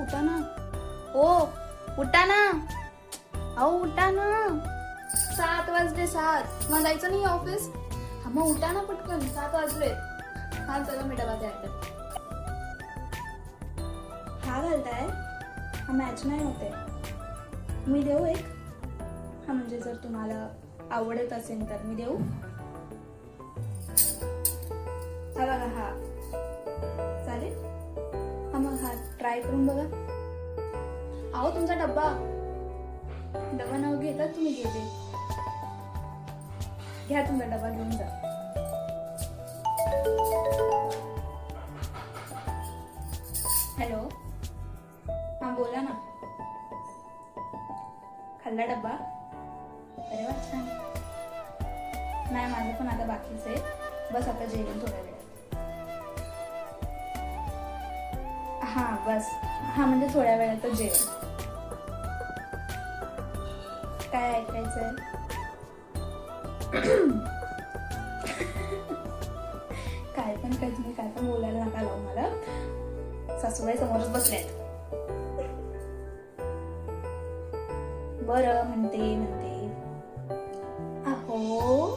उठा ना. हो उठा ना. अहो उठा ना. 7 वाजले 7. मग जायचं नाही ऑफिस. हा मग उठा ना पटकन. 7 वाजले. हा चला मी डबा तयार करते. हा घालताय. हा मॅच नाही होते. मी देऊ एक. हा म्हणजे जर तुम्हाला आवडत असेल तर मी देऊ. हा बघा हा चालेल. हा मग हा ट्राय करून बघा. अहो तुमचा डब्बा नाव घेता तुम्ही. गेले घ्या तुमचा डबा घेऊन जा. हॅलो हा बोला ना. खाल्ला डब्बा. अरे वा छान. नाही माझं पण आता बाकीच आहे. बस आता जेवण थोड्या वेळात. हा बस. हा म्हणजे थोड्या वेळातच जेवण. काय ऐकायचंय. काय पण काय तुम्ही काय पण बोलायला नका लावू मला. सासूबाई समोरच बसल्यात. बरं म्हणते. अहो